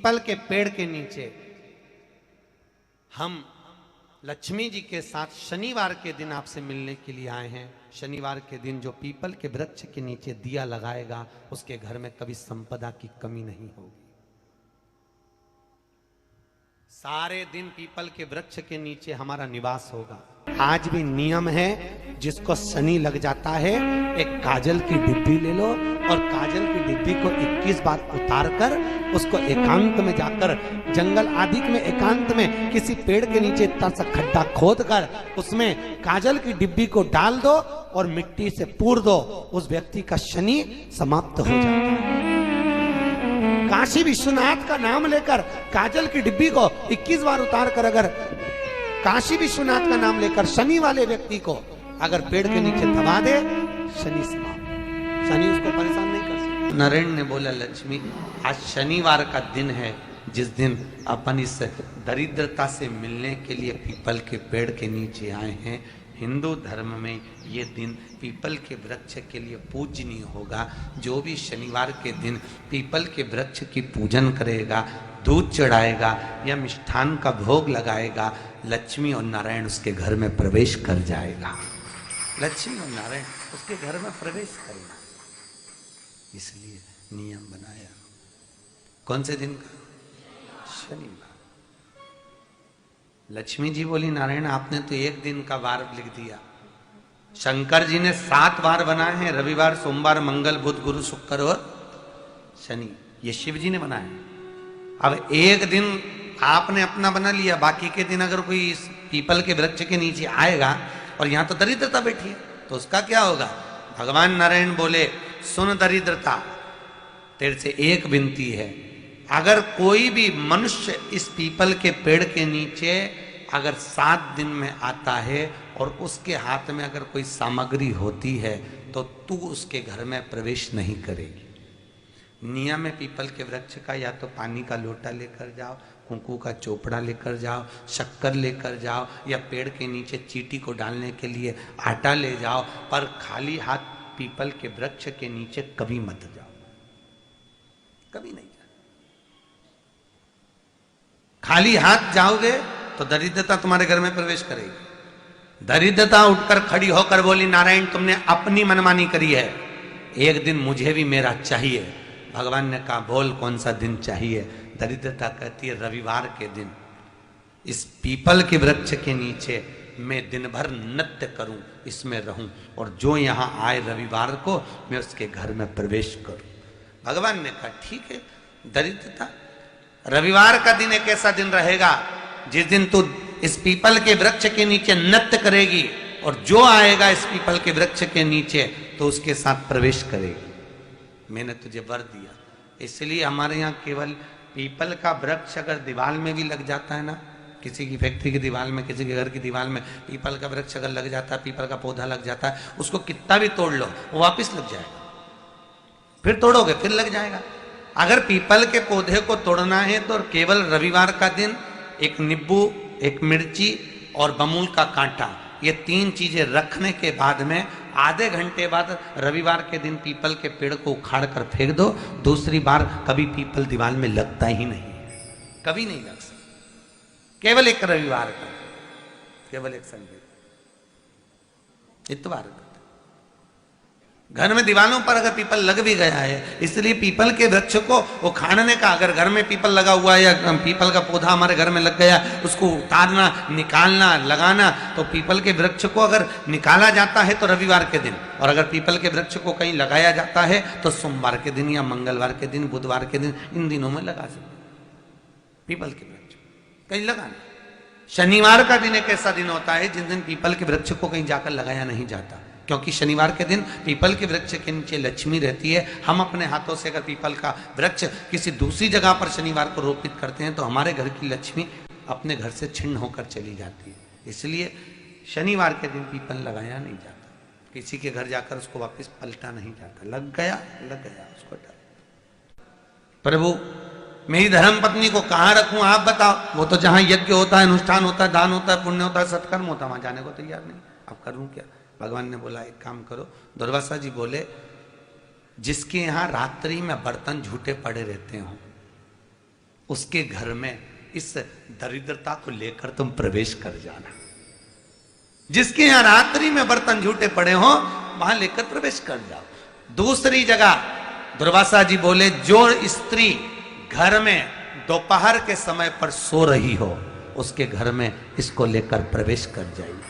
People के पेड़ के नीचे हम लक्ष्मी जी के साथ शनिवार के दिन आपसे मिलने के लिए आए हैं। शनिवार के दिन जो पीपल के वृक्ष के नीचे दिया लगाएगा उसके घर में कभी संपदा की कमी नहीं होगी। सारे दिन पीपल के वृक्ष के नीचे हमारा निवास होगा। आज भी नियम है, जिसको शनि लग जाता है एक काजल की डिब्बी ले लो और काजल की डिब्बी को 21 बार उतार कर उसको एकांत में जाकर जंगल आदि में एकांत में किसी पेड़ के नीचे इतना सा खड्डा खोद कर उसमें काजल की डिब्बी को डाल दो और मिट्टी से पूर दो, उस व्यक्ति का शनि समाप्त हो जाता है। काशी विश्वनाथ का नाम लेकर काजल की डिब्बी को 21 बार उतार कर अगर काशी विश्वनाथ का नाम लेकर शनि वाले व्यक्ति को अगर पेड़ के नीचे दबा दे, शनि समाप्त, शनि उसको परेशान नहीं कर सकता। नारायण ने बोला, लक्ष्मी आज शनिवार का दिन है जिस दिन अपन इस दरिद्रता से मिलने के लिए पीपल के पेड़ के नीचे आए हैं। हिंदू धर्म में ये दिन पीपल के वृक्ष के लिए पूजनीय होगा। जो भी शनिवार के दिन पीपल के वृक्ष की पूजन करेगा, दूध चढ़ाएगा या मिष्ठान का भोग लगाएगा, लक्ष्मी और नारायण उसके घर में प्रवेश कर जाएगा। लक्ष्मी और नारायण उसके घर में प्रवेश करेगा, इसलिए नियम बनाया। कौन से दिन का? शनिवार। लक्ष्मी जी बोली, नारायण आपने तो एक दिन का वार लिख दिया। शंकर जी ने 7 वार बनाए हैं, रविवार, सोमवार, मंगल, बुध, गुरु, शुक्र और शनि। ये शिव जी ने बनाया। अब एक दिन आपने अपना बना लिया, बाकी के दिन अगर कोई इस पीपल के वृक्ष के नीचे आएगा और यहां तो दरिद्रता बैठी है तो उसका क्या होगा? भगवान नारायण बोले, सुन दरिद्रता, तेरे से एक विनती है, अगर कोई भी मनुष्य इस पीपल के पेड़ के नीचे अगर 7 दिन में आता है और उसके हाथ में अगर कोई सामग्री होती है तो तू उसके घर में प्रवेश नहीं करेगी। नियम है पीपल के वृक्ष का, या तो पानी का लोटा लेकर जाओ, कुंकू का चोपड़ा लेकर जाओ, शक्कर लेकर जाओ, या पेड़ के नीचे चींटी को डालने के लिए आटा ले जाओ, पर खाली हाथ पीपल के वृक्ष के नीचे कभी मत जाओ, कभी नहीं। खाली हाथ जाओगे तो दरिद्रता तुम्हारे घर में प्रवेश करेगी। दरिद्रता उठकर खड़ी होकर बोली, नारायण तुमने अपनी मनमानी करी है, एक दिन मुझे भी मेरा चाहिए। भगवान ने कहा, बोल कौन सा दिन चाहिए? दरिद्रता कहती है, रविवार के दिन इस पीपल के वृक्ष के नीचे मैं दिन भर नृत्य करूं, इसमें रहूं, और जो यहां आए रविवार को मैं उसके घर में प्रवेश करूं। भगवान ने कहा, ठीक है। दरिद्रता, रविवार का दिन एक ऐसा दिन रहेगा जिस दिन तू इस पीपल के वृक्ष के नीचे नृत्य करेगी और जो आएगा इस पीपल के वृक्ष के नीचे तो उसके साथ प्रवेश करेगी। मैंने तुझे वर दिया। इसलिए हमारे यहाँ केवल पीपल का वृक्ष अगर दीवार में भी लग जाता है ना, किसी की फैक्ट्री की दीवार में, किसी के घर की दीवार में पीपल का वृक्ष अगर लग जाता है, पीपल का पौधा लग जाता है, उसको कितना भी तोड़ लो वो वापिस लग जाएगा। फिर तोड़ोगे फिर लग जाएगा। अगर पीपल के पौधे को तोड़ना है तो केवल रविवार का दिन एक नींबू, एक मिर्ची और बमूल का कांटा, ये 3 चीजें रखने के बाद में आधे घंटे बाद रविवार के दिन पीपल के पेड़ को उखाड़ कर फेंक दो। दूसरी बार कभी पीपल दीवार में लगता ही नहीं, कभी नहीं लग सकता। केवल एक रविवार का, केवल एक संडे, इतवार का। घर में दीवारों पर अगर पीपल लग भी गया है, इसलिए पीपल के वृक्ष को उखाड़ने का, अगर घर में पीपल लगा हुआ है या पीपल का पौधा हमारे घर में लग गया, उसको उतारना, निकालना, लगाना, तो पीपल के वृक्ष को अगर निकाला जाता है तो रविवार के दिन, और अगर पीपल के वृक्ष को कहीं लगाया जाता है तो सोमवार के दिन या मंगलवार के दिन, बुधवार के दिन, इन दिनों में लगा सकते पीपल के वृक्ष कहीं लगाना। शनिवार का दिन एक ऐसा दिन होता है जिस दिन पीपल के वृक्ष को कहीं जाकर लगाया नहीं जाता, क्योंकि शनिवार के दिन पीपल के वृक्ष के नीचे लक्ष्मी रहती है। हम अपने हाथों से अगर पीपल का वृक्ष किसी दूसरी जगह पर शनिवार को रोपित करते हैं तो हमारे घर की लक्ष्मी अपने घर से छिन्न होकर चली जाती है। इसलिए शनिवार के दिन पीपल लगाया नहीं जाता, किसी के घर जाकर उसको वापस पलटा नहीं जाता। लग गया उसको डाल। प्रभु मेरी धर्म पत्नी को कहाँ रखूं आप बताओ? वो तो जहां यज्ञ होता है, अनुष्ठान होता है, दान होता है, पुण्य होता है, सत्कर्म होता है, वहां जाने को तैयार नहीं। अब करूं क्या? भगवान ने बोला, एक काम करो। दुर्वासा जी बोले, जिसके यहाँ रात्रि में बर्तन झूठे पड़े रहते हो उसके घर में इस दरिद्रता को लेकर तुम प्रवेश कर जाना। जिसके यहां रात्रि में बर्तन झूठे पड़े हो वहां लेकर प्रवेश कर जाओ। दूसरी जगह दुर्वासा जी बोले, जो स्त्री घर में दोपहर के समय पर सो रही हो उसके घर में इसको लेकर प्रवेश कर जाइए।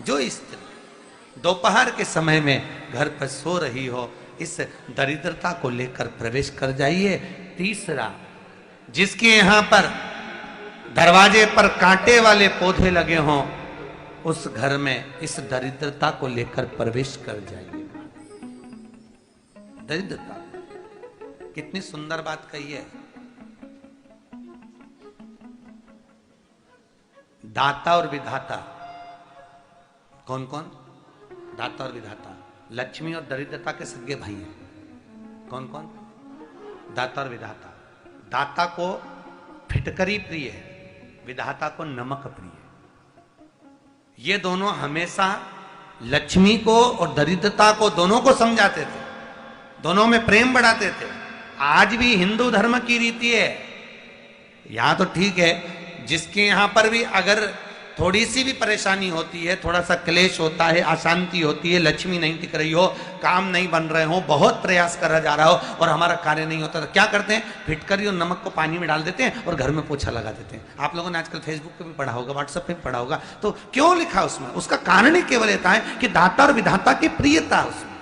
जो स्त्री दोपहर के समय में घर पर सो रही हो इस दरिद्रता को लेकर प्रवेश कर जाइए। तीसरा, जिसके यहां पर दरवाजे पर कांटे वाले पौधे लगे हों उस घर में इस दरिद्रता को लेकर प्रवेश कर जाइए। दरिद्रता, कितनी सुंदर बात कही है। दाता और विधाता, कौन कौन? दाता और विधाता। लक्ष्मी और दरिद्रता के सगे भाई हैं। कौन कौन? दाता और विधाता। दाता को फिटकरी प्रिय है, विधाता को नमक प्रिय है। ये दोनों हमेशा लक्ष्मी को और दरिद्रता को दोनों को समझाते थे, दोनों में प्रेम बढ़ाते थे। आज भी हिंदू धर्म की रीति है। यहां तो ठीक है, जिसके यहां पर भी अगर थोड़ी सी भी परेशानी होती है, थोड़ा सा क्लेश होता है, अशांति होती है, लक्ष्मी नहीं टिक रही हो, काम नहीं बन रहे हो, बहुत प्रयास करा जा रहा हो और हमारा कार्य नहीं होता, तो क्या करते हैं? फिटकरी और नमक को पानी में डाल देते हैं और घर में पोछा लगा देते हैं। आप लोगों ने आजकल फेसबुक पे भी पढ़ा होगा, व्हाट्सएप पे भी पढ़ा होगा। तो क्यों लिखा उसमें? उसका कारण ही केवल था कि दाता और विधाता की प्रियता उसमें।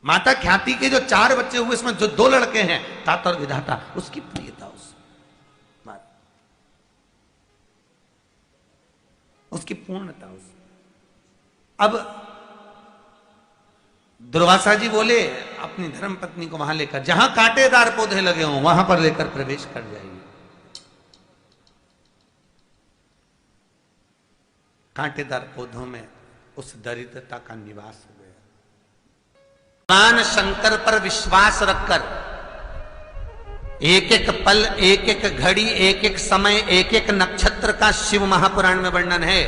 माता ख्याति के जो 4 बच्चे हुए, इसमें जो 2 लड़के हैं दाता और विधाता, उसकी प्रियता उसकी पूर्णता उसमें। अब दुर्वासा जी बोले अपनी धर्म पत्नी को वहां लेकर, जहां कांटेदार पौधे लगे हों वहां पर लेकर प्रवेश कर जाइए। कांटेदार पौधों में उस दरिद्रता का निवास हो गया। भगवान शंकर पर विश्वास रखकर एक एक पल, एक एक घड़ी, एक एक समय, एक एक नक्षत्र का शिव महापुराण में वर्णन है।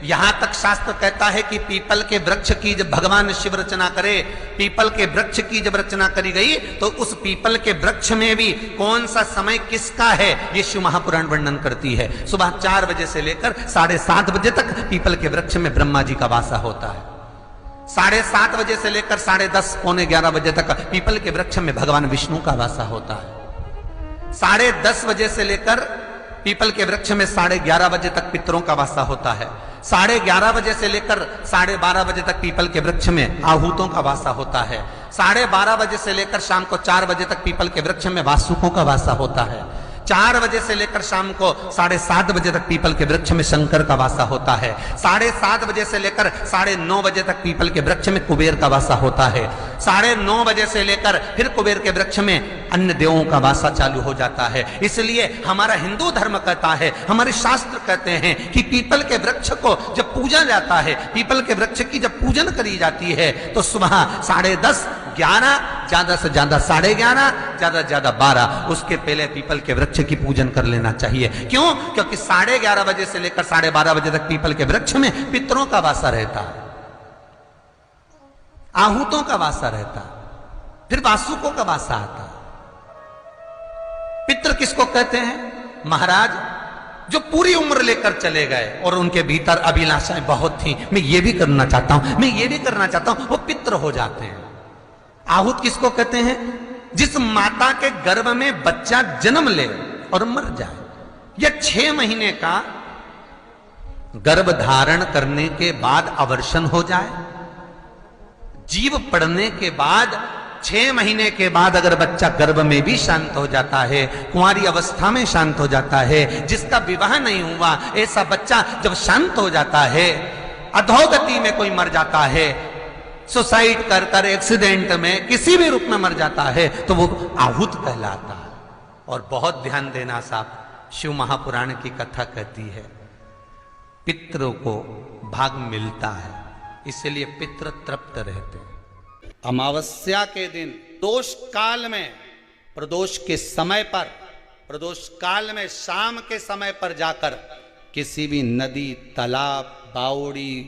यहां तक शास्त्र कहता है कि पीपल के वृक्ष की जब भगवान शिव रचना करे, पीपल के वृक्ष की जब रचना करी गई तो उस पीपल के वृक्ष में भी कौन सा समय किसका है ये शिव महापुराण वर्णन करती है। सुबह 4 बजे से लेकर 7:30 बजे तक पीपल के वृक्ष में ब्रह्मा जी का वासा होता है। 7:30 बजे से लेकर 10:30 पौने 11 बजे तक पीपल के वृक्ष में भगवान विष्णु का वासा होता है। 10:30 बजे से लेकर पीपल के वृक्ष में 11:30 बजे तक पितरों का वासा होता है। 11:30 बजे से लेकर 12:30 बजे तक पीपल के वृक्ष में आहूतों का वासा होता है। 12:30 बजे से लेकर शाम को 4 बजे तक पीपल के वृक्ष में वासुकों का वासा होता है। 4 बजे से लेकर शाम को 7:30 बजे तक पीपल के वृक्ष में शंकर का वासा होता है। 7:30 बजे से लेकर 9:30 बजे तक पीपल के वृक्ष में कुबेर का वासा होता है। 9:30 बजे से लेकर फिर कुबेर के वृक्ष में अन्य देवों का वासा चालू हो जाता है। इसलिए हमारा हिंदू धर्म कहता है, हमारे शास्त्र कहते हैं कि पीपल के वृक्ष को जब पूजा जाता है, पीपल के वृक्ष की जब पूजन करी जाती है तो सुबह 10:30, 11, ज्यादा से ज्यादा 11:30, ज्यादा से ज्यादा 12, उसके पहले पीपल के वृक्ष की पूजन कर लेना चाहिए। क्यों? क्योंकि 11:30 बजे से लेकर 12:30 बजे तक पीपल के वृक्ष में पितरों का वासा रहता है, आहूतों का वासा रहता है, फिर वासुकों का वासा आता है। पितृ किसको कहते हैं? महाराज जो पूरी उम्र लेकर चले गए और उनके भीतर अभिलाषाएं बहुत थी, मैं ये भी करना चाहता हूं, मैं ये भी करना चाहता हूं, वो पितृ हो जाते हैं। आहूत किसको कहते हैं? जिस माता के गर्भ में बच्चा जन्म ले और मर जाए, या 6 महीने का गर्भ धारण करने के बाद अवर्षण हो जाए, जीव पड़ने के बाद 6 महीने के बाद अगर बच्चा गर्भ में भी शांत हो जाता है, कुंवारी अवस्था में शांत हो जाता है, जिसका विवाह नहीं हुआ ऐसा बच्चा जब शांत हो जाता है, अधोगति में कोई मर जाता है, सुसाइड कर एक्सीडेंट में किसी भी रूप में मर जाता है, तो वो आहूत कहलाता है। और बहुत ध्यान देना साहब, शिव महापुराण की कथा कहती है पितरों को भाग मिलता है, इसलिए पितृ तृप्त रहते हैं। अमावस्या के दिन दोष काल में, प्रदोष के समय पर, प्रदोष काल में शाम के समय पर जाकर किसी भी नदी, तालाब, बावड़ी,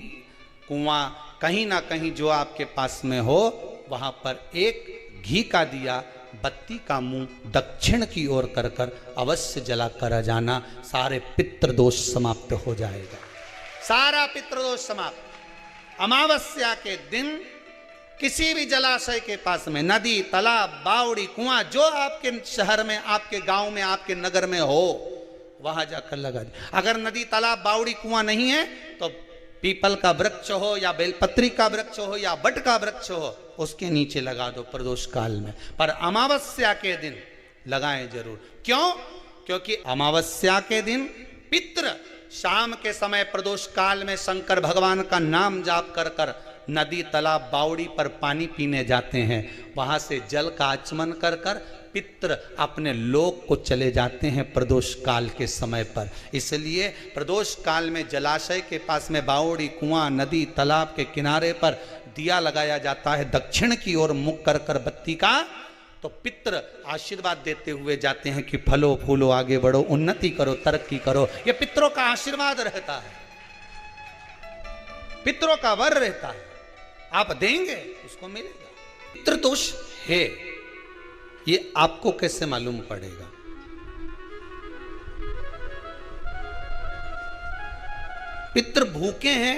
कुआं, कहीं ना कहीं जो आपके पास में हो, वहां पर एक घी का दिया बत्ती का मुंह दक्षिण की ओर कर कर अवश्य जला कर जाना, सारे पितृदोष समाप्त हो जाएगा, सारा पितृदोष समाप्त। अमावस्या के दिन किसी भी जलाशय के पास में, नदी, तालाब, बावड़ी, कुआं, जो आपके शहर में, आपके गांव में, आपके नगर में हो, वहां जाकर लगा दे। अगर नदी, तालाब, बावड़ी, कुआं नहीं है तो पीपल का वृक्ष हो या बेलपत्री का वृक्ष हो या बट का वृक्ष हो, उसके नीचे लगा दो प्रदोष काल में। पर अमावस्या के दिन लगाएं जरूर। क्यों? क्योंकि अमावस्या के दिन पितृ शाम के समय प्रदोष काल में शंकर भगवान का नाम जाप कर कर नदी, तालाब, बावड़ी पर पानी पीने जाते हैं। वहां से जल का आचमन कर कर पितृ अपने लोक को चले जाते हैं प्रदोष काल के समय पर। इसलिए प्रदोष काल में जलाशय के पास में, बावड़ी, कुआं, नदी, तालाब के किनारे पर दिया लगाया जाता है दक्षिण की ओर मुख कर कर बत्ती का, तो पितृ आशीर्वाद देते हुए जाते हैं कि फलो फूलो, आगे बढ़ो, उन्नति करो, तरक्की करो। ये पितरों का आशीर्वाद रहता है, पितरों का वर रहता है। आप देंगे उसको मिलेगा। पितृदोष है, ये आपको कैसे मालूम पड़ेगा? पितृ भूखे हैं,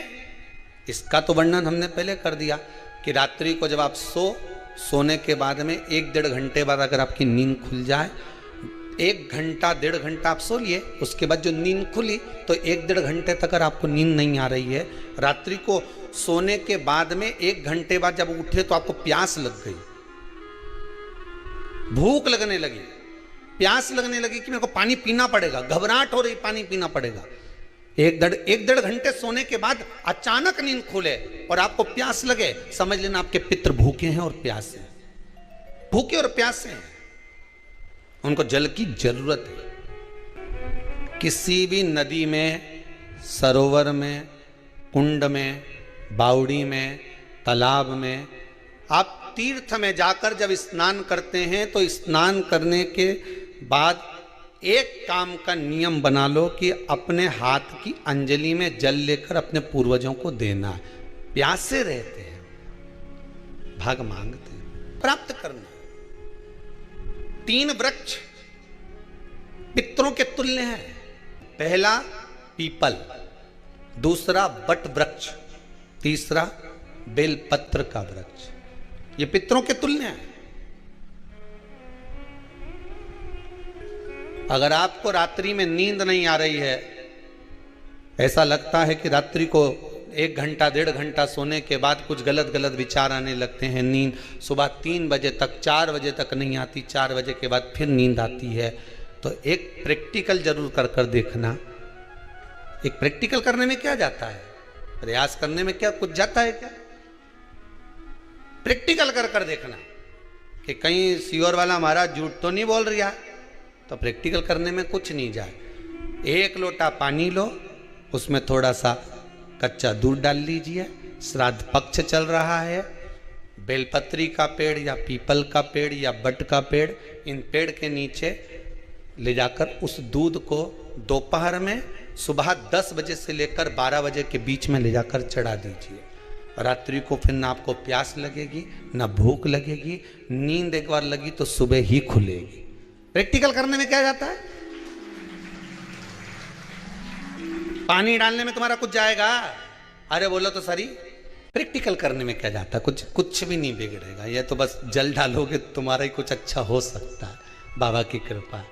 इसका तो वर्णन हमने पहले कर दिया कि रात्रि को जब आप सोने के बाद में 1-1.5 घंटे बाद अगर आपकी नींद खुल जाए, 1 घंटा 1.5 घंटा आप सो लिए, उसके बाद जो नींद खुली तो 1-1.5 घंटे तक अगर आपको नींद नहीं आ रही है, रात्रि को सोने के बाद में 1 घंटे बाद जब उठे तो आपको प्यास लग गई, भूख लगने लगी, प्यास लगने लगी कि मेरे को पानी पीना पड़ेगा, घबराहट हो रही, पानी पीना पड़ेगा। 1-1.5 घंटे सोने के बाद अचानक नींद खुले और आपको प्यास लगे, समझ लेना आपके पितृ भूखे हैं और प्यासे हैं, भूखे और प्यासे हैं, उनको जल की जरूरत है। किसी भी नदी में, सरोवर में, कुंड में, बावड़ी में, तालाब में, आप तीर्थ में जाकर जब स्नान करते हैं तो स्नान करने के बाद एक काम का नियम बना लो कि अपने हाथ की अंजलि में जल लेकर अपने पूर्वजों को देना है। प्यासे रहते हैं, भाग मांगते हैं, प्राप्त करना। 3 वृक्ष पितरों के तुल्य हैं। पहला पीपल, दूसरा बट वृक्ष, तीसरा बेलपत्र का वृक्ष। ये पितरों के तुल्य हैं। अगर आपको रात्रि में नींद नहीं आ रही है, ऐसा लगता है कि रात्रि को 1 घंटा 1.5 घंटा सोने के बाद कुछ गलत गलत विचार आने लगते हैं, नींद सुबह 3 बजे तक, 4 बजे तक नहीं आती, 4 बजे के बाद फिर नींद आती है, तो एक प्रैक्टिकल जरूर कर कर देखना। एक प्रैक्टिकल करने में क्या जाता है, प्रयास करने में क्या कुछ जाता है क्या? प्रैक्टिकल कर कर देखना कि कहीं सीओर वाला महाराज झूठ तो नहीं बोल रहा, तो प्रैक्टिकल करने में कुछ नहीं जाए। 1 लोटा पानी लो, उसमें थोड़ा सा कच्चा दूध डाल लीजिए, श्राद्ध पक्ष चल रहा है, बेलपत्री का पेड़ या पीपल का पेड़ या बट का पेड़, इन पेड़ के नीचे ले जाकर उस दूध को दोपहर में सुबह 10 बजे से लेकर 12 बजे के बीच में ले जाकर चढ़ा दीजिए। रात्रि को फिर ना आपको प्यास लगेगी, ना भूख लगेगी, नींद एक बार लगी तो सुबह ही खुलेगी। प्रैक्टिकल करने में क्या जाता है? पानी डालने में तुम्हारा कुछ जाएगा? अरे बोलो तो सरी, प्रैक्टिकल करने में क्या जाता है? कुछ भी नहीं बिगड़ेगा, ये तो बस जल डालोगे तुम्हारा ही कुछ अच्छा हो सकता है, बाबा की कृपा।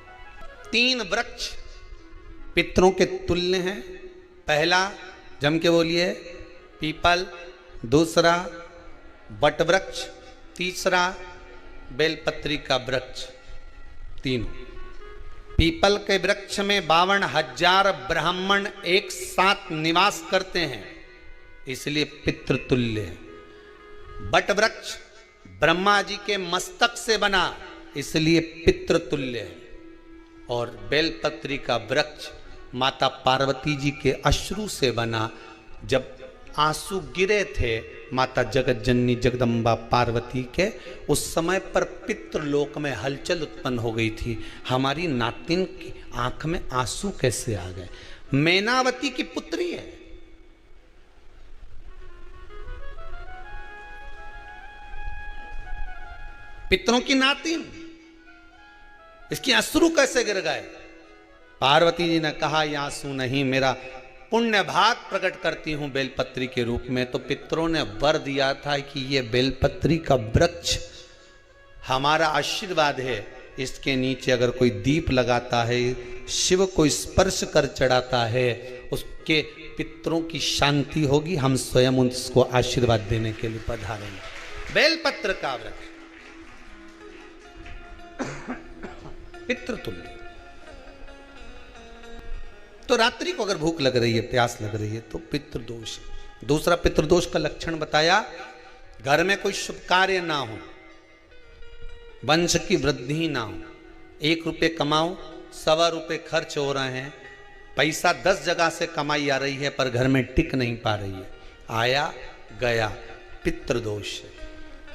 3 वृक्ष पितरों के तुल्य हैं। पहला जम के बोलिए पीपल, दूसरा बट वृक्ष, तीसरा बेलपत्री का वृक्ष। 3 पीपल के वृक्ष में 52,000 ब्राह्मण एक साथ निवास करते हैं, इसलिए पितृतुल्य है। बट वृक्ष ब्रह्मा जी के मस्तक से बना, इसलिए पितृतुल्य है। और बेलपत्री का वृक्ष माता पार्वती जी के अश्रु से बना। जब आंसू गिरे थे माता जगत जननी जगदम्बा पार्वती के, उस समय पर पितृलोक में हलचल उत्पन्न हो गई थी। हमारी नातिन की आंख में आंसू कैसे आ गए? मैनावती की पुत्री है, पितरों की नातिन, इसकी अश्रु कैसे गिर गए? पार्वती जी ने कहा ये आंसू नहीं, मेरा पुण्य भाग प्रकट करती हूं बेलपत्री के रूप में। तो पितरों ने वर दिया था कि ये बेलपत्री का वृक्ष हमारा आशीर्वाद है, इसके नीचे अगर कोई दीप लगाता है, शिव को स्पर्श कर चढ़ाता है, उसके पितरों की शांति होगी। हम स्वयं उसको आशीर्वाद देने के लिए पधारेंगे। बेलपत्र का वृक्ष पितृतुल्य। तो रात्रि को अगर भूख लग रही है, प्यास लग रही है, तो पितृदोष। दूसरा पितृदोष का लक्षण बताया, घर में कोई शुभ कार्य ना हो, वंश की वृद्धि ना हो, 1 रुपये कमाओ, 1.25 रुपये खर्च हो रहे हैं, पैसा 10 जगह से कमाई आ रही है पर घर में टिक नहीं पा रही है, आया गया, पितृदोष।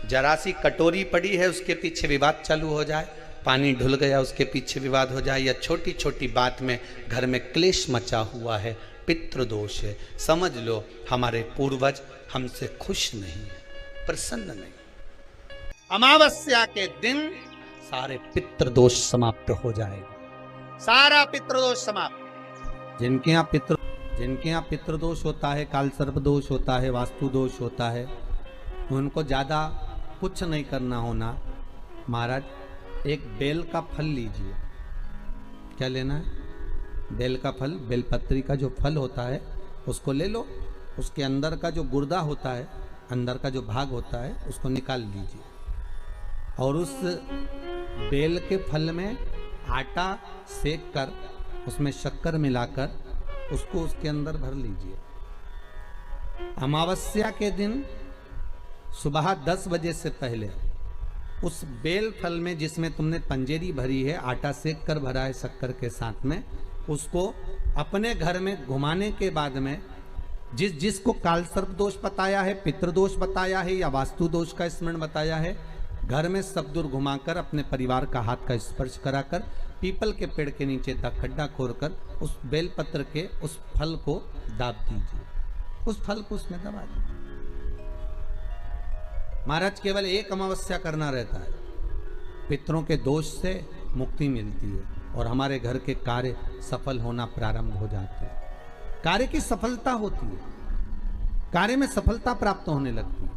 जरा सी कटोरी पड़ी है उसके पीछे विवाद चालू हो जाए, पानी ढुल गया उसके पीछे विवाद हो जाए, या छोटी छोटी बात में घर में क्लेश मचा हुआ है, पितृदोष है। समझ लो हमारे पूर्वज हमसे खुश नहीं है, प्रसन्न नहीं। अमावस्या के दिन सारे पितृदोष समाप्त हो जाएगा, सारा पितृदोष समाप्त। जिनके यहाँ पितृदोष होता है, काल सर्प दोष होता है, वास्तु दोष होता है, उनको ज्यादा कुछ नहीं करना होना। महाराज एक बेल का फल लीजिए। क्या लेना है? बेल का फल, बेलपत्री का जो फल होता है उसको ले लो, उसके अंदर का जो गुर्दा होता है, अंदर का जो भाग होता है उसको निकाल लीजिए, और उस बेल के फल में आटा सेक कर उसमें शक्कर मिलाकर उसको उसके अंदर भर लीजिए। अमावस्या के दिन सुबह 10 बजे से पहले उस बेल फल में जिसमें तुमने पंजेरी भरी है, आटा सेक कर भरा है शक्कर के साथ में, उसको अपने घर में घुमाने के बाद में जिसको काल सर्प दोष बताया है, पितृदोष बताया है या वास्तु दोष का स्मरण बताया है, घर में सब दूर घुमाकर अपने परिवार का हाथ का स्पर्श कराकर पीपल के पेड़ के नीचे तक खड्डा खोदकर उस बेलपत्र के उस फल को दाब दीजिए, उस फल को उसमें दबा दीजिए। महाराज केवल एक अमावस्या करना रहता है, पितरों के दोष से मुक्ति मिलती है और हमारे घर के कार्य सफल होना प्रारंभ हो जाते हैं। कार्य की सफलता होती है, कार्य में सफलता प्राप्त होने लगती है।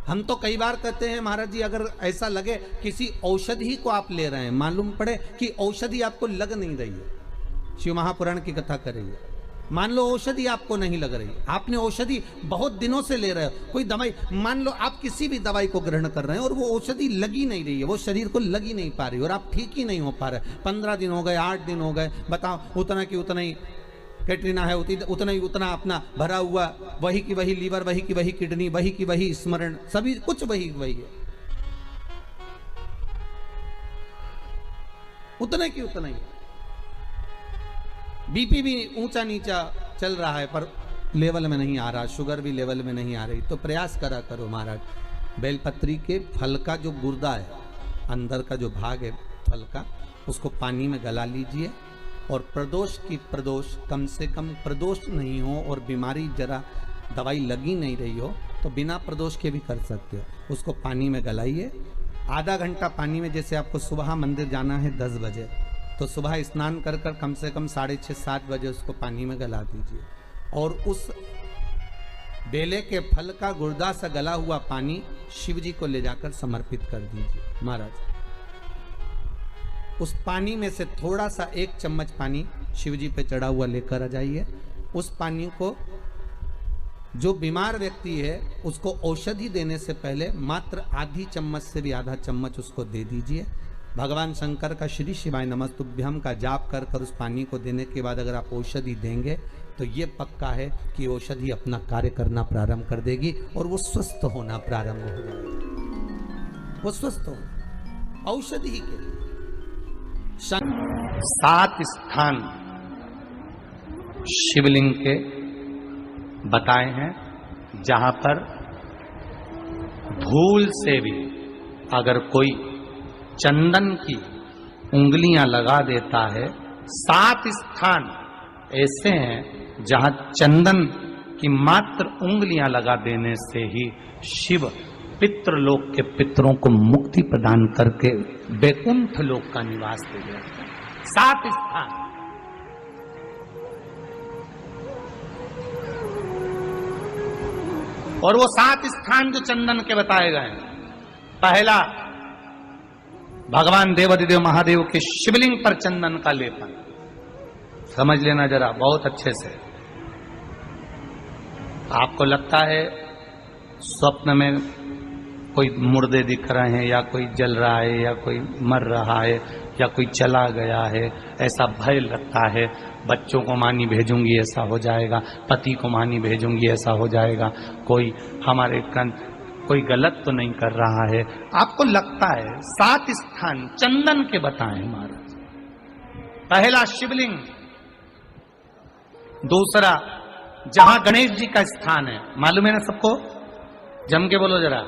हम तो कई बार कहते हैं महाराज जी, अगर ऐसा लगे किसी औषधि को आप ले रहे हैं, मालूम पड़े कि औषधि आपको लग नहीं रही है, शिव महापुराण की कथा कर रही है, मान लो औषधि आपको नहीं लग रही, आपने औषधि बहुत दिनों से ले रहे हो, कोई दवाई, मान लो आप किसी भी दवाई को ग्रहण कर रहे हैं और वो औषधि लगी नहीं रही है, वो शरीर को लगी नहीं पा रही और आप ठीक ही नहीं हो पा रहे, 15 दिन हो गए, 8 दिन हो गए, बताओ, उतना की उतना ही कैटरीना है, उतना ही उतना अपना भरा हुआ, वही की वही लीवर, वही की वही किडनी, वही की वही स्मरण, सभी कुछ वही वही है, उतने की उतना ही। बीपी भी ऊंचा नीचा चल रहा है पर लेवल में नहीं आ रहा, शुगर भी लेवल में नहीं आ रही, तो प्रयास करा करो महाराज, बेलपत्री के फल का जो गुर्दा है, अंदर का जो भाग है फल का, उसको पानी में गला लीजिए और प्रदोष कम से कम प्रदोष नहीं हो और बीमारी जरा दवाई लगी नहीं रही हो तो बिना प्रदोष के भी कर सकते हो, उसको पानी में गलाइए। आधा घंटा पानी में, जैसे आपको सुबह मंदिर जाना है 10 बजे, तो सुबह स्नान कर कर कम से कम 6:30-7 बजे उसको पानी में गला दीजिए और उस बेले के फल का गुर्दा से गला हुआ पानी शिव जी को ले जाकर समर्पित कर दीजिए। महाराज उस पानी में से थोड़ा सा 1 चम्मच पानी शिव जी पे चढ़ा हुआ लेकर आ जाइए। उस पानी को जो बीमार व्यक्ति है उसको औषधि देने से पहले मात्र आधी चम्मच से भी आधा चम्मच उसको दे दीजिए। भगवान शंकर का श्री शिवाय नमस्तुभ्यम का जाप कर कर उस पानी को देने के बाद अगर आप औषधि देंगे तो ये पक्का है कि औषधि अपना कार्य करना प्रारंभ कर देगी और वो स्वस्थ होना प्रारंभ हो जाएगा। वो स्वस्थ हो औषधि के लिए 7 स्थान शिवलिंग के बताए हैं जहां पर भूल से भी अगर कोई चंदन की उंगलियां लगा देता है, 7 स्थान ऐसे हैं जहां चंदन की मात्र उंगलियां लगा देने से ही शिव पितृलोक के पितरों को मुक्ति प्रदान करके वैकुंठ लोक का निवास दे दिया। 7 स्थान, और वो 7 स्थान जो चंदन के बताए गए हैं। पहला, भगवान देवाधिदेव महादेव के शिवलिंग पर चंदन का लेपन। समझ लेना जरा बहुत अच्छे से। आपको लगता है स्वप्न में कोई मुर्दे दिख रहे हैं, या कोई जल रहा है, या कोई मर रहा है, या कोई चला गया है, ऐसा भय लगता है। बच्चों को मानी भेजूंगी ऐसा हो जाएगा, पति को मानी भेजूंगी ऐसा हो जाएगा, कोई हमारे कोई गलत तो नहीं कर रहा है, आपको लगता है। 7 स्थान चंदन के बताएं महाराज। पहला शिवलिंग, दूसरा जहां गणेश जी का स्थान है, मालूम है ना सबको, जम के बोलो जरा,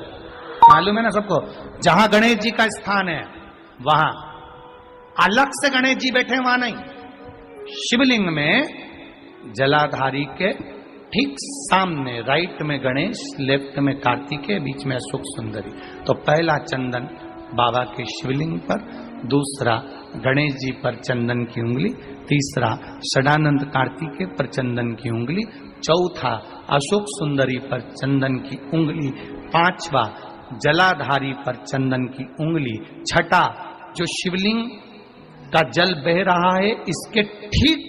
मालूम है ना सबको, जहां गणेश जी का स्थान है वहां अलग से गणेश जी बैठे, वहां नहीं। शिवलिंग में जलाधारी के ठीक सामने राइट में गणेश, लेफ्ट में कार्तिकेय, बीच में अशोक सुंदरी। तो पहला चंदन बाबा के शिवलिंग पर, दूसरा गणेश जी पर चंदन की उंगली, तीसरा षडानंद कार्तिकेय पर चंदन की उंगली, चौथा अशोक सुंदरी पर चंदन की उंगली, पांचवा जलाधारी पर चंदन की उंगली, छठा जो शिवलिंग का जल बह रहा है इसके ठीक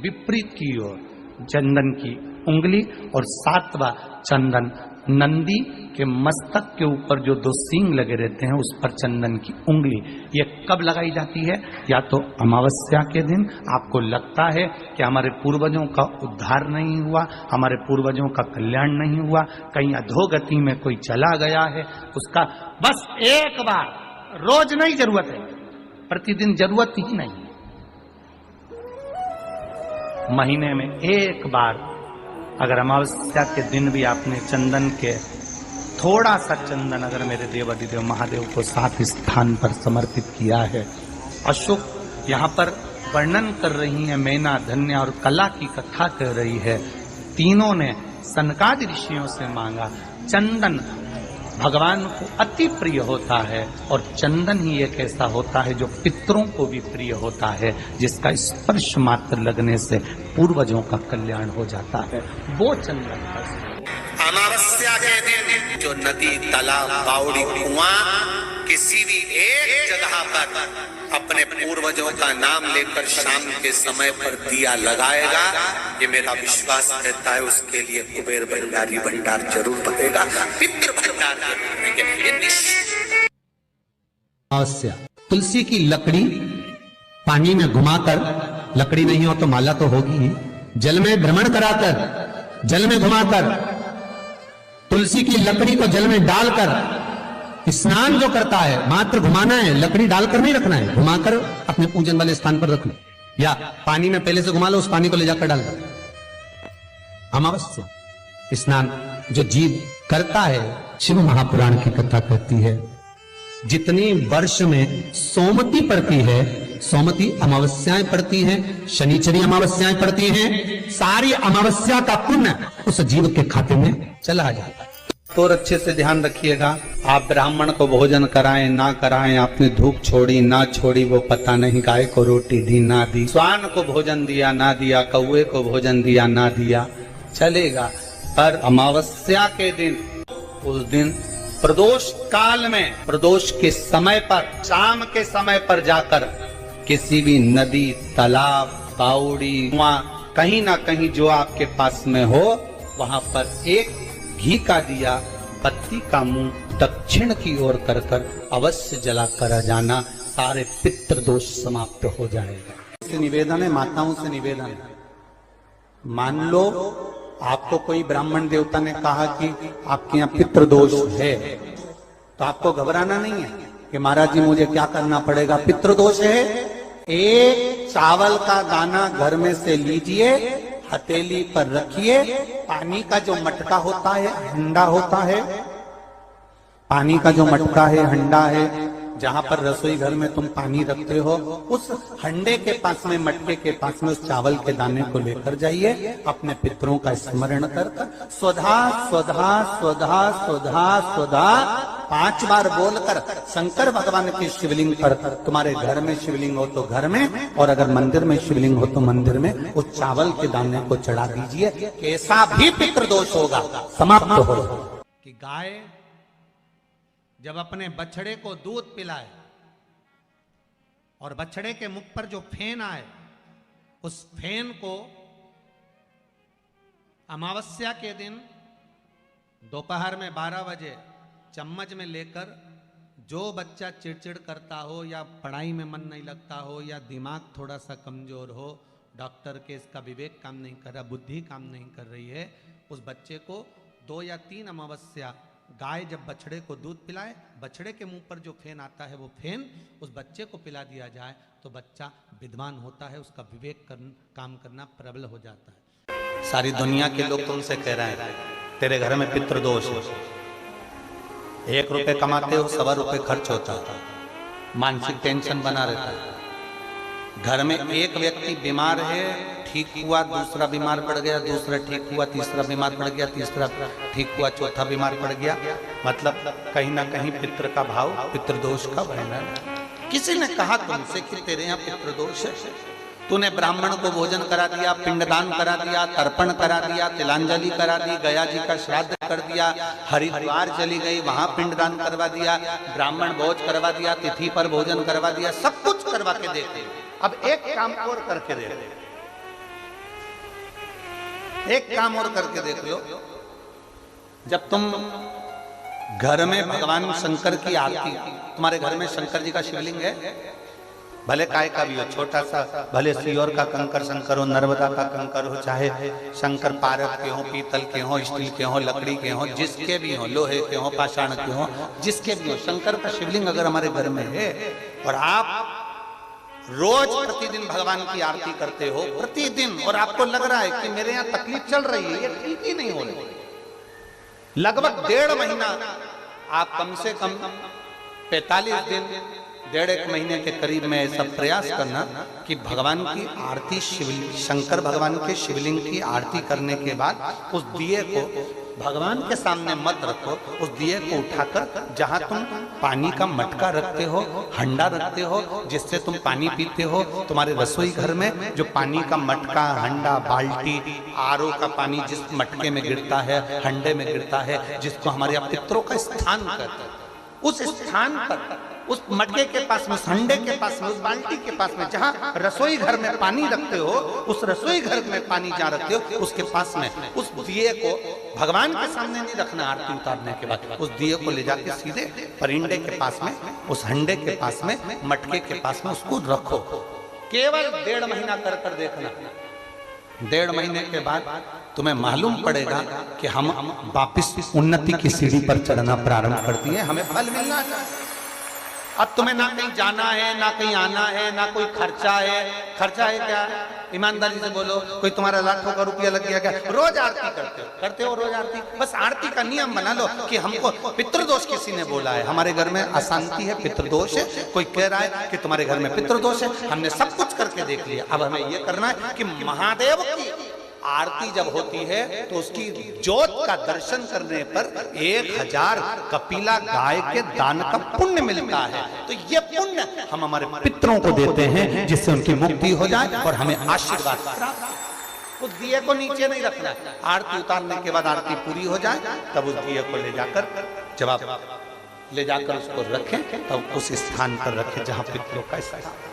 विपरीत की ओर चंदन की उंगली, और 7वां चंदन नंदी के मस्तक के ऊपर जो 2 सींग लगे रहते हैं उस पर चंदन की उंगली। ये कब लगाई जाती है? या तो अमावस्या के दिन। आपको लगता है कि हमारे पूर्वजों का उद्धार नहीं हुआ, हमारे पूर्वजों का कल्याण नहीं हुआ, कहीं अधोगति में कोई चला गया है, उसका बस एक बार, रोज नहीं जरूरत है, प्रतिदिन जरूरत ही नहीं, महीने में एक बार अगर अमावस्या के दिन भी आपने चंदन के थोड़ा सा चंदन अगर मेरे देवाधिदेव महादेव को 7 स्थान पर समर्पित किया है। अशोक यहाँ पर वर्णन कर रही है, मैना, धन्य और कला की कथा कर रही है। तीनों ने सनकादि ऋषियों से मांगा। चंदन भगवान को अति प्रिय होता है, और चंदन ही एक ऐसा होता है जो पितरों को भी प्रिय होता है, जिसका स्पर्श मात्र लगने से पूर्वजों का कल्याण हो जाता है, वो चंदन। अमावस्या के दिन जो नदी, तालाब, बावड़ी, कुआं किसी भी एक जगह पर अपने पूर्वजों का नाम लेकर शाम के समय पर दिया लगाएगा, ये मेरा विश्वास रहता है, उसके लिए कुबेर भंडारी भंडार जरूर बनेगा, पितृ भंडार जरूर बनेंगे। अमावस्या, तुलसी की लकड़ी पानी में घुमाकर, लकड़ी नहीं हो तो माला तो होगी ही, जल में भ्रमण कराकर, जल में घुमाकर, तुलसी की लकड़ी को जल में डालकर स्नान जो करता है, मात्र घुमाना है, लकड़ी डालकर नहीं रखना है, घुमाकर अपने पूजन वाले स्थान पर रख लो, या पानी में पहले से घुमा लो, उस पानी को ले जाकर डाल दो। अमावस्या स्नान जो जीव करता है, शिव महापुराण की कथा कहती है, जितनी वर्ष में सोमती पड़ती है, सोमती अमावस्याएं पड़ती हैं, शनिचरी अमावस्याएं पड़ती हैं, सारी अमावस्या का पुण्य उस जीव के खाते में चला जाता है। तो अच्छे से ध्यान रखिएगा, आप ब्राह्मण को भोजन कराएं ना कराएं, आपने धूप छोड़ी ना छोड़ी वो पता नहीं, गाय को रोटी दी ना दी, स्वान को भोजन दिया ना दिया, कौवे को भोजन दिया ना दिया, चलेगा। पर अमावस्या के दिन, उस दिन प्रदोष काल में, प्रदोष के समय पर, शाम के समय पर जाकर किसी भी नदी, तालाब, बावड़ी, कुआं, कहीं ना कहीं जो आपके पास में हो, वहां पर एक घी का दिया, बत्ती का मुंह दक्षिण की ओर कर कर अवश्य जला कर जाना, सारे पितृ दोष समाप्त हो जाएगा। से निवेदन है, माताओं से निवेदन है, मान लो आपको कोई ब्राह्मण देवता ने कहा कि आपके यहाँ पितृ दोष है, तो आपको घबराना नहीं है कि महाराज जी मुझे क्या करना पड़ेगा, पितृ दोष है। एक चावल का दाना घर में से लीजिए, हथेली पर रखिए, पानी का जो मटका होता है, हंडा होता है, पानी का जो मटका है, हंडा है, जहां पर रसोई घर में तुम पानी रखते हो, उस हंडे के पास में, मटके के पास में उस चावल के दाने को लेकर जाइए, अपने पितरों का स्मरण कर स्वधा स्वधा स्वधा स्वधा स्वधा 5 बार बोलकर शंकर भगवान के शिवलिंग पर, तुम्हारे घर में शिवलिंग हो तो घर में, और अगर मंदिर में शिवलिंग हो तो मंदिर में, उस चावल के दाने को चढ़ा दीजिए। कैसा भी पितृदोष होगा समाप्त हो। कि गाय जब अपने बछड़े को दूध पिलाए और बछड़े के मुख पर जो फेन आए, उस फेन को अमावस्या के दिन दोपहर में 12 बजे चम्मच में लेकर, जो बच्चा चिड़चिड़ करता हो या पढ़ाई में मन नहीं लगता हो या दिमाग थोड़ा सा कमजोर हो, डॉक्टर के इसका विवेक काम नहीं कर रहा, बुद्धि काम नहीं कर रही है, उस बच्चे को 2 या 3 अमावस्या गाय जब बछड़े को दूध पिलाए, बछड़े के मुंह पर जो फेन आता है वो फेन उस बच्चे को पिला दिया जाए तो बच्चा विद्वान होता है, उसका विवेक काम करना प्रबल हो जाता है। सारी दुनिया के लोग तुमसे कह रहे हैं तेरे घर में पितृदोष है, 1 रुपए कमाते हो 1.25 रुपए खर्च होता है, मानसिक टेंशन बना रहता है। घर में एक व्यक्ति बीमार है, ठीक हुआ, दूसरा बीमार पड़ गया, दूसरा ठीक हुआ, तीसरा बीमार पड़ गया, तीसरा ठीक हुआ, चौथा बीमार पड़ गया, मतलब कहीं ना कहीं पितृ का भाव, पितृदोष का वर्णन। किसी ने कहा तुमसे कि तेरे यहाँ पितृदोष है, तूने ब्राह्मण को भोजन करा दिया, पिंडदान करा दिया, तर्पण करा दिया, तिलांजलि करा दी, गया जी का श्राद्ध कर दिया, हरिद्वार चली गई, वहां पिंडदान करवा दिया, ब्राह्मण भोज करवा दिया, तिथि पर भोजन करवा दिया, सब कुछ करवा के देते। अब एक काम और करके देख, एक काम और करके देख लो। जब तुम घर में भगवान शंकर की आरती, तुम्हारे घर में शंकर जी का शिवलिंग है, भले काय का भी हो, छोटा सा, भले सियोर का कंकर शंकर हो, नर्मदा का कंकर हो, चाहे शंकर पारद के हो, पीतल के हो, स्टील के हो, लकड़ी के हो, जिसके भी हो, लोहे के हो, पाषाण के हो, जिसके भी हो, शंकर का शिवलिंग अगर हमारे घर में है और आप रोज प्रतिदिन भगवान की आरती करते हो, प्रतिदिन, और आपको लग रहा है कि मेरे यहाँ तकलीफ चल रही है, ये ठीक ही नहीं हो रही, लगभग 1.5 महीना आप कम से कम 45 दिन, 1.5 महीने के करीब में ऐसा प्रयास करना कि भगवान की आरती, शंकर भगवान के शिवलिंग की आरती करने के बाद उस दिए को भगवान के सामने मत रखो, उस दिए को उठाकर जहां तुम पानी का मटका रखते हो, हंडा रखते हो, जिससे तुम पानी पीते हो, तुम्हारे रसोई घर में जो पानी का मटका, हंडा, बाल्टी, आरओ का पानी जिस मटके में गिरता है, हंडे में गिरता है, जिसको हमारे यहाँ पितरों का स्थान कहते हैं, उस स्थान पर, उस मटके के पास में, उस हंडे के पास में, उस बाल्टी के पास में, जहां रसोई घर में पानी रखते हो, उस रसोई घर में पानी जहां रखते हो, उसके पास में उस दिए को भगवान के सामने नहीं रखना, आरती उतारने के बाद उस दिए को ले जाके सीधे परिंडे के पास में, उस हंडे के पास में, मटके के पास में उसको रखो। केवल 1.5 महीना कर देखना, 1.5 महीने के बाद तुम्हें मालूम पड़ेगा कि हम वापिस उन्नति की सीढ़ी पर चढ़ना प्रारंभ कर दिए, हमें फल मिलना चाहिए। अब तुम्हें ना कहीं जाना है, ना कहीं आना है, ना कोई खर्चा है। खर्चा है क्या? ईमानदारी से बोलो, कोई तुम्हारा लाखों का रुपया लग गया क्या? रोज आरती करते हो रोज आरती। बस आरती का नियम बना लो कि हमको पितृदोष किसी ने बोला है, हमारे घर में अशांति है, पितृदोष है, कोई कह रहा है कि तुम्हारे घर में पितृदोष है, हमने सब कुछ करके देख लिया, अब हमें ये करना है कि महादेव की आरती जब होती है तो उसकी ज्योत का दर्शन करने पर 1000 कपिला गाय के दान का पुण्य मिलता है। तो ये पुण्य हम हमारे पितरों को देते हैं, जिससे उनकी मुक्ति हो जाए और हमें आशीर्वाद प्राप्त। उस दिए को नीचे नहीं रखना, आरती उतारने के बाद आरती पूरी हो जाए तब उस दिए को ले जाकर, जब आप ले जाकर उसको रखें तब उस स्थान पर रखें जहां पितरों का स्थान।